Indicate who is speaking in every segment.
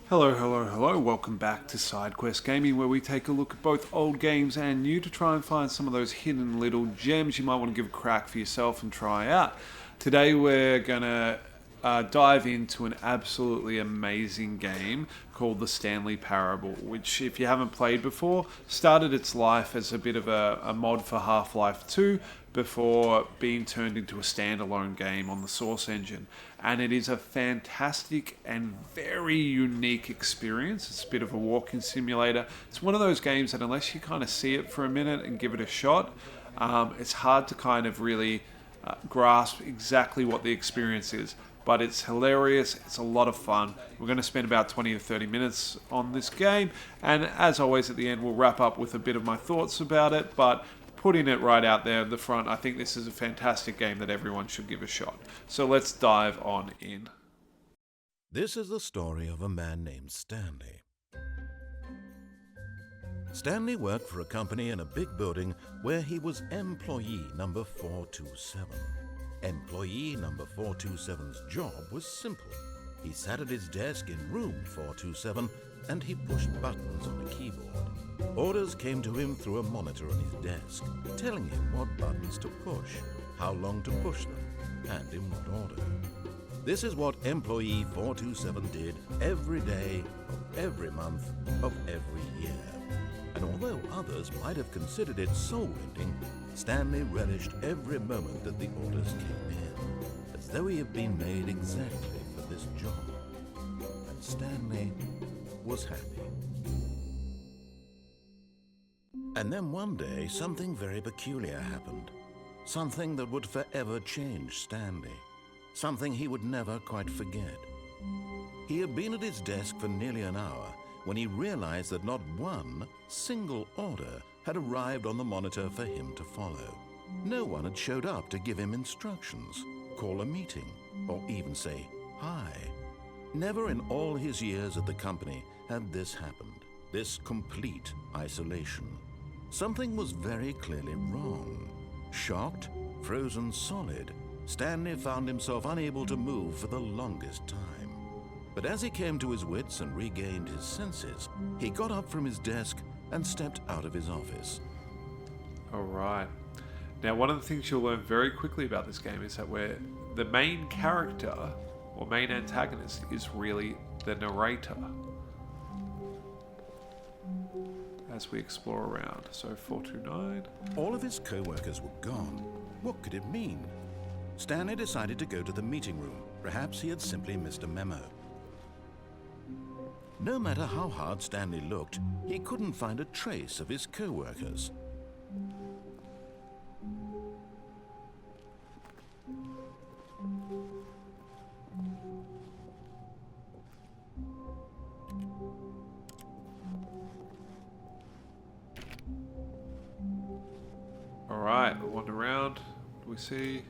Speaker 1: Hello, hello, hello. Welcome back to Sidequest Gaming, where we take a look at both old games and new to try and find some of those hidden little gems you might want to give a crack for yourself and try out. Today we're going to dive into an absolutely amazing game called the Stanley Parable, which, if you haven't played before, started its life as a bit of a mod for Half-Life 2 before being turned into a standalone game on the Source engine. And it is a fantastic and very unique experience. It's a bit of a walking simulator. It's one of those games that unless you kind of see it for a minute and give it a shot, it's hard to kind of really grasp exactly what the experience is. But it's hilarious, it's a lot of fun. We're going to spend about 20 to 30 minutes on this game, and as always at the end we'll wrap up with a bit of my thoughts about it, but putting it right out there at the front, I think this is a fantastic game that everyone should give a shot. So let's dive on in.
Speaker 2: This is the story of a man named Stanley. Stanley worked for a company in a big building where he was employee number 427. Employee number 427's job was simple. He sat at his desk in room 427 and he pushed buttons on a keyboard. Orders came to him through a monitor on his desk, telling him what buttons to push, how long to push them, and in what order. This is what employee 427 did every day of every month of every year. And although others might have considered it soul-rending, Stanley relished every moment that the orders came in, as though he had been made exactly for this job. And Stanley was happy. And then one day, something very peculiar happened. Something that would forever change Stanley. Something he would never quite forget. He had been at his desk for nearly an hour when he realized that not one single order had arrived on the monitor for him to follow. No one had showed up to give him instructions, call a meeting, or even say hi. Never in all his years at the company had this happened, this complete isolation. Something was very clearly wrong. Shocked, frozen solid, Stanley found himself unable to move for the longest time. But as he came to his wits and regained his senses, he got up from his desk and stepped out of his office.
Speaker 1: Alright. Now, one of the things you'll learn very quickly about this game is that where the main character or main antagonist is really the narrator as we explore around. So 429.
Speaker 2: All of his co-workers were gone. What could it mean? Stanley decided to go to the meeting room. Perhaps he had simply missed a memo. No matter how hard Stanley looked, he couldn't find a trace of his co-workers.
Speaker 1: Alright, we'll wander around. What do we see?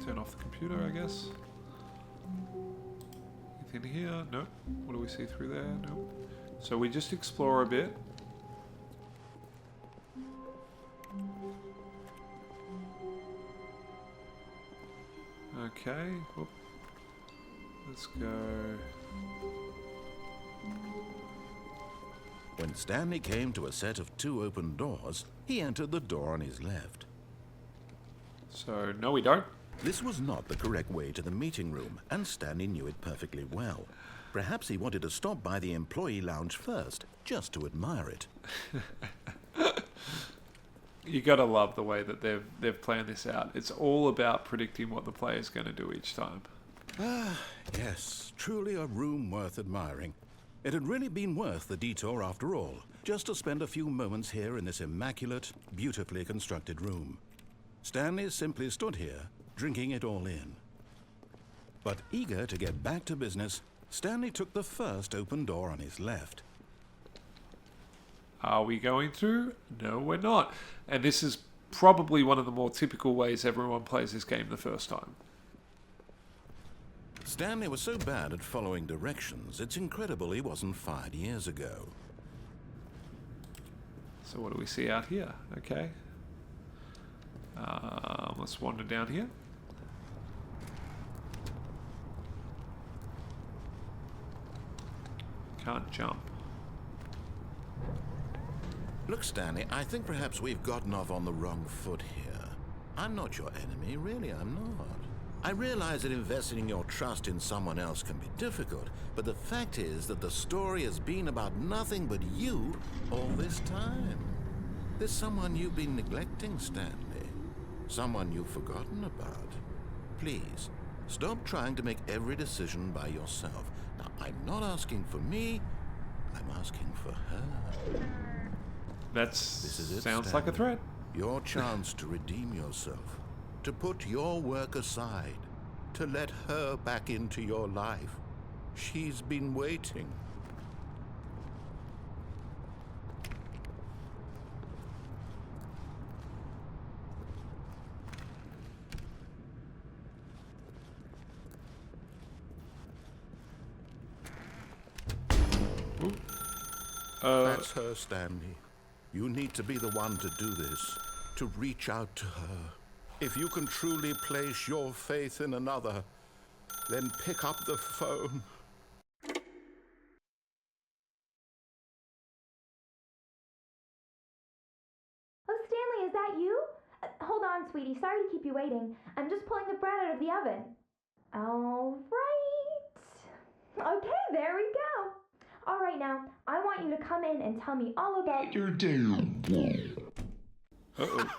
Speaker 1: Turn off the computer, I guess. Anything here? Nope. What do we see through there? Nope. So we just explore a bit. Okay. Whoop. Let's go.
Speaker 2: When Stanley came to a set of 2 open doors, he entered the door on his left.
Speaker 1: So, no we don't.
Speaker 2: This was not the correct way to the meeting room, and Stanley knew it perfectly well. Perhaps he wanted to stop by the employee lounge first, just to admire it.
Speaker 1: You gotta love the way that they've planned this out. It's all about predicting what the player's going to do each time.
Speaker 2: Ah, yes, truly a room worth admiring. It had really been worth the detour after all, just to spend a few moments here in this immaculate, beautifully constructed room. Stanley simply stood here, drinking it all in. But eager to get back to business, Stanley took the first open door on his left.
Speaker 1: Are we going through? No, we're not. And this is probably one of the more typical ways everyone plays this game the first time.
Speaker 2: Stanley was so bad at following directions, it's incredible he wasn't fired years ago.
Speaker 1: So what do we see out here? Okay. Let's wander down here. can't jump.
Speaker 2: Look, Stanley, I think perhaps we've gotten off on the wrong foot here. I'm not your enemy, really, I'm not. I realize that investing your trust in someone else can be difficult, but the fact is that the story has been about nothing but you all this time. There's someone you've been neglecting, Stanley. Someone you've forgotten about. Please, stop trying to make every decision by yourself. Now, I'm not asking for me, I'm asking for her. This is it,
Speaker 1: Sounds like a
Speaker 2: Stanley.
Speaker 1: threat.
Speaker 2: Your chance to redeem yourself, to put your work aside, to let her back into your life. She's been waiting. That's her, Stanley. You need to be the one to do this, to reach out to her. If you can truly place your faith in another, then pick up the phone.
Speaker 3: Oh, Stanley, is that you? Hold on, sweetie. Sorry to keep you waiting. I'm just pulling the bread out of the oven. All right. Okay, there we go. All right, now, I want you to come in and tell me all about your day.
Speaker 1: Uh-oh.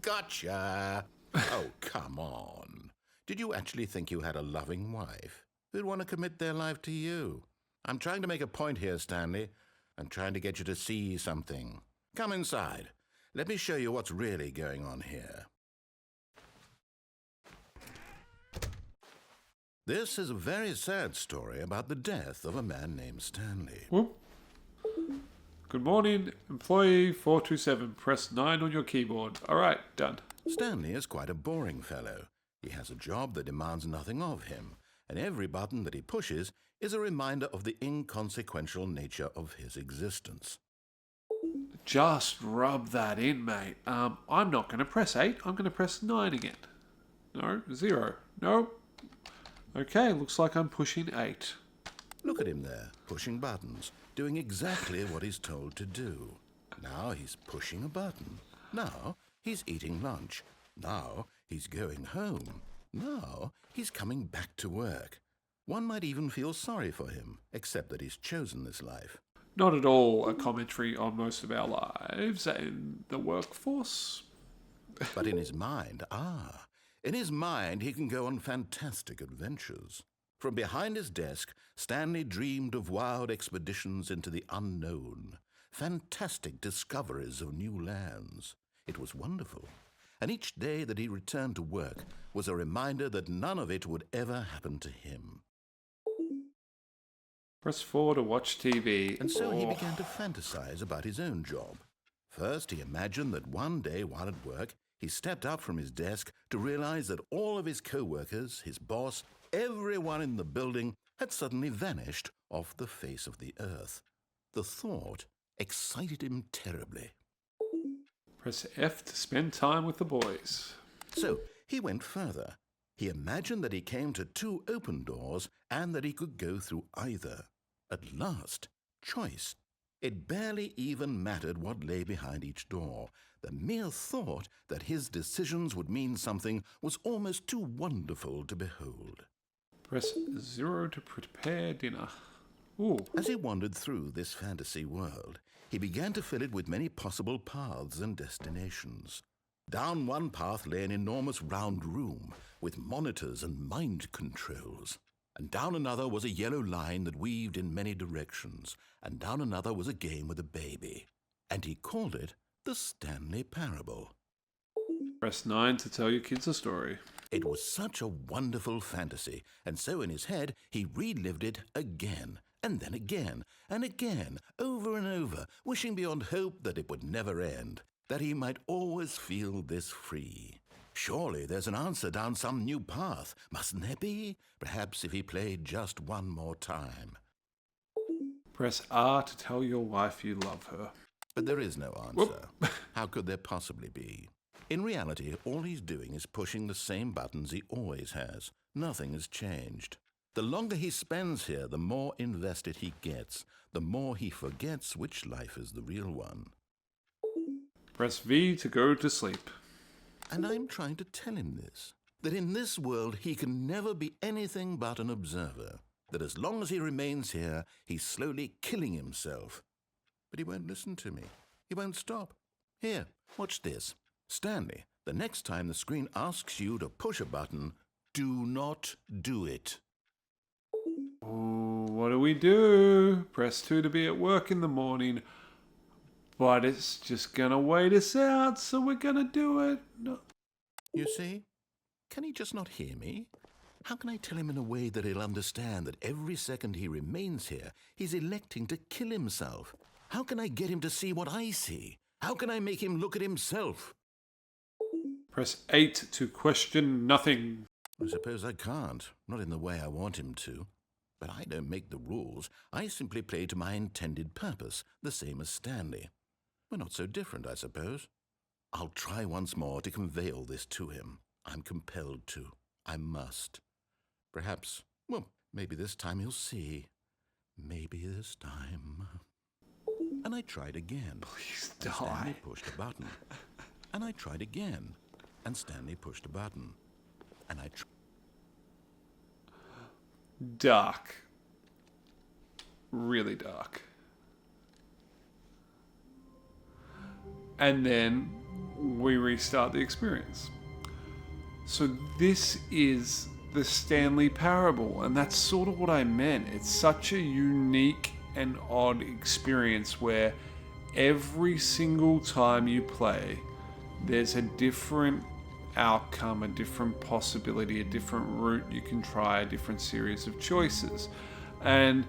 Speaker 2: Gotcha. Oh, come on. Did you actually think you had a loving wife who'd want to commit their life to you? I'm trying to make a point here, Stanley. I'm trying to get you to see something. Come inside. Let me show you what's really going on here. This is a very sad story about the death of a man named Stanley.
Speaker 1: Whoop. Good morning, employee 427. Press 9 on your keyboard. All right, done.
Speaker 2: Stanley is quite a boring fellow. He has a job that demands nothing of him, and every button that he pushes is a reminder of the inconsequential nature of his existence.
Speaker 1: Just rub that in, mate. I'm not going to press 8. I'm going to press 9 again. No, 0. No. Okay, looks like I'm pushing 8.
Speaker 2: Look at him there, pushing buttons, doing exactly what he's told to do. Now he's pushing a button. Now he's eating lunch. Now he's going home. Now he's coming back to work. One might even feel sorry for him, except that he's chosen this life.
Speaker 1: Not at all a commentary on most of our lives and the workforce.
Speaker 2: But in his mind, in his mind he can go on fantastic adventures. From behind his desk, Stanley dreamed of wild expeditions into the unknown, fantastic discoveries of new lands. It was wonderful, and each day that he returned to work was a reminder that none of it would ever happen to him.
Speaker 1: Press 4 to watch TV.
Speaker 2: And so he began to fantasize about his own job. First, he imagined that one day while at work, he stepped up from his desk to realize that all of his co-workers, his boss, everyone in the building had suddenly vanished off the face of the earth. The thought excited him terribly.
Speaker 1: Press F to spend time with the boys.
Speaker 2: So he went further. He imagined that he came to 2 open doors and that he could go through either. At last, choice. It barely even mattered what lay behind each door. The mere thought that his decisions would mean something was almost too wonderful to behold.
Speaker 1: Press 0 to prepare dinner. Ooh.
Speaker 2: As he wandered through this fantasy world, he began to fill it with many possible paths and destinations. Down one path lay an enormous round room with monitors and mind controls. And down another was a yellow line that weaved in many directions. And down another was a game with a baby. And he called it the Stanley Parable.
Speaker 1: Press 9 to tell your kids a story.
Speaker 2: It was such a wonderful fantasy, and so in his head he relived it again, and then again, and again, over and over, wishing beyond hope that it would never end, that he might always feel this free. Surely there's an answer down some new path, mustn't there be? Perhaps if he played just one more time.
Speaker 1: Press R to tell your wife you love her.
Speaker 2: But there is no answer. How could there possibly be? In reality, all he's doing is pushing the same buttons he always has. Nothing has changed. The longer he spends here, the more invested he gets, the more he forgets which life is the real one.
Speaker 1: Press V to go to sleep.
Speaker 2: And I'm trying to tell him this, that in this world he can never be anything but an observer, that as long as he remains here, he's slowly killing himself. But he won't listen to me. He won't stop. Here, watch this. Stanley, the next time the screen asks you to push a button, do not do it.
Speaker 1: Oh, what do we do? Press 2 to be at work in the morning. But it's just gonna wait us out, so we're gonna do it. No.
Speaker 2: You see? Can he just not hear me? How can I tell him in a way that he'll understand that every second he remains here, he's electing to kill himself? How can I get him to see what I see? How can I make him look at himself?
Speaker 1: Press 8 to question nothing.
Speaker 2: I suppose I can't, not in the way I want him to. But I don't make the rules. I simply play to my intended purpose, the same as Stanley. We're not so different, I suppose. I'll try once more to convey all this to him. I'm compelled to. I must. Perhaps, well, maybe this time he'll see. Maybe this time. And I tried again.
Speaker 1: Please
Speaker 2: And Stanley
Speaker 1: die.
Speaker 2: pushed a button. And I tried again. And Stanley pushed a button. And I tried.
Speaker 1: Dark. Really dark. And then we restart the experience. So this is the Stanley Parable, and that's sort of what I meant. It's such a unique and odd experience where every single time you play, there's a different outcome, a different possibility, a different route you can try, a different series of choices. And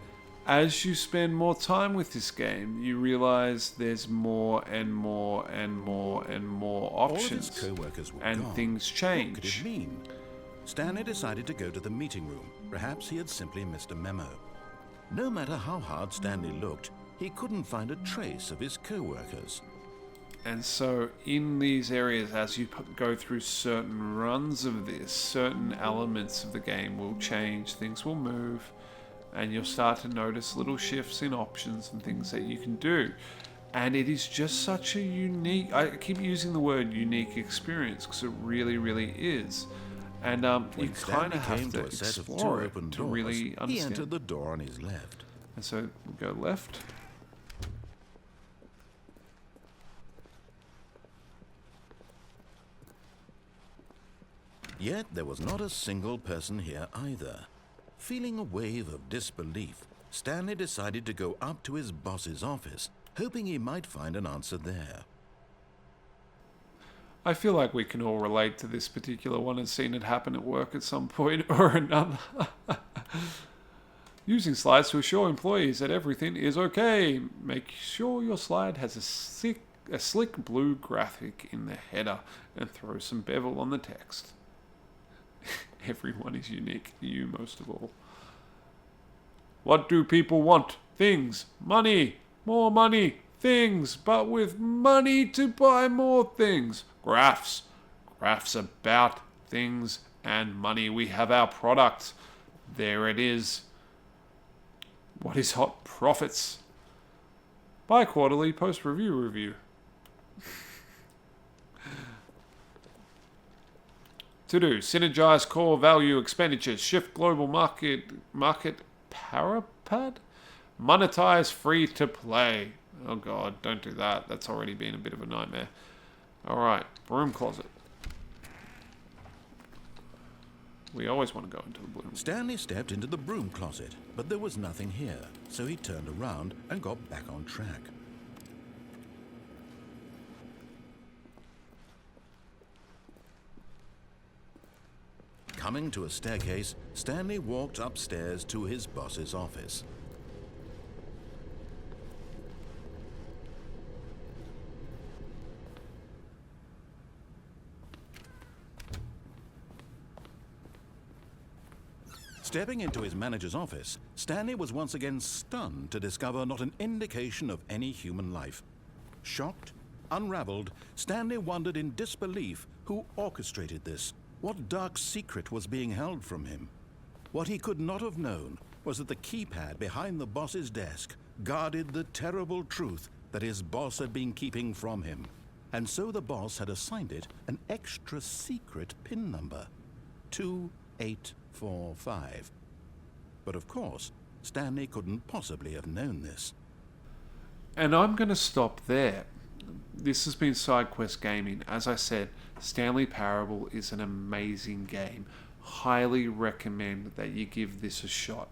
Speaker 1: as you spend more time with this game, you realize there's more and more and more and more options.
Speaker 2: All of his co-workers were
Speaker 1: and
Speaker 2: gone.
Speaker 1: things change.
Speaker 2: What could it mean? Stanley decided to go to the meeting room. Perhaps he had simply missed a memo. No matter how hard Stanley looked, he couldn't find a trace of his co-workers.
Speaker 1: And so in these areas, as you go through certain runs of this, certain elements of the game will change, things will move, and you'll start to notice little shifts in options and things that you can do. And it is just such a unique, I keep using the word unique experience because it really, really is. And you kind of have to explore it to really understand.
Speaker 2: He entered the door on his left.
Speaker 1: And so we go left.
Speaker 2: Yet there was not a single person here either. Feeling a wave of disbelief, Stanley decided to go up to his boss's office, hoping he might find an answer there.
Speaker 1: I feel like we can all relate to this particular one and seen it happen at work at some point or another. Using slides to assure employees that everything is okay. Make sure your slide has a slick blue graphic in the header and throw some bevel on the text. Everyone is unique, you most of all. What do people want? Things, money, more money, things, but with money to buy more things. Graphs about things and money. We have our product. There it is. What is hot? Profits. Bi-quarterly post-review review. To do, synergize core value expenditures, shift global market parapad, monetize free to play. Oh god, don't do that. That's already been a bit of a nightmare. Alright, broom closet. We always want to go into the broom.
Speaker 2: Stanley stepped into the broom closet, but there was nothing here, so he turned around and got back on track. Coming to a staircase, Stanley walked upstairs to his boss's office. Stepping into his manager's office, Stanley was once again stunned to discover not an indication of any human life. Shocked, unraveled, Stanley wondered in disbelief who orchestrated this. What dark secret was being held from him? What he could not have known was that the keypad behind the boss's desk guarded the terrible truth that his boss had been keeping from him. And so the boss had assigned it an extra secret PIN number, 2845. But of course, Stanley couldn't possibly have known this.
Speaker 1: And I'm going to stop there. This has been Sidequest Gaming. As I said, Stanley Parable is an amazing game. Highly recommend that you give this a shot.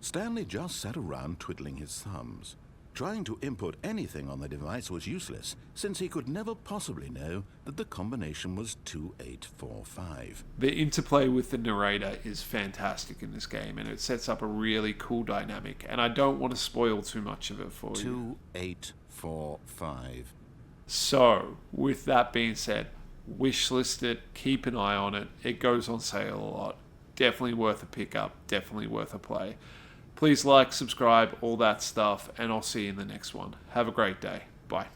Speaker 2: Stanley just sat around twiddling his thumbs. Trying to input anything on the device was useless, since he could never possibly know that the combination was 2845.
Speaker 1: The interplay with the narrator is fantastic in this game, and it sets up a really cool dynamic, and I don't want to spoil too much of it for you.
Speaker 2: 2845.
Speaker 1: So, with that being said, wishlist it, keep an eye on it. It goes on sale a lot. Definitely worth a pickup, definitely worth a play. Please like, subscribe, all that stuff, and I'll see you in the next one. Have a great day. Bye.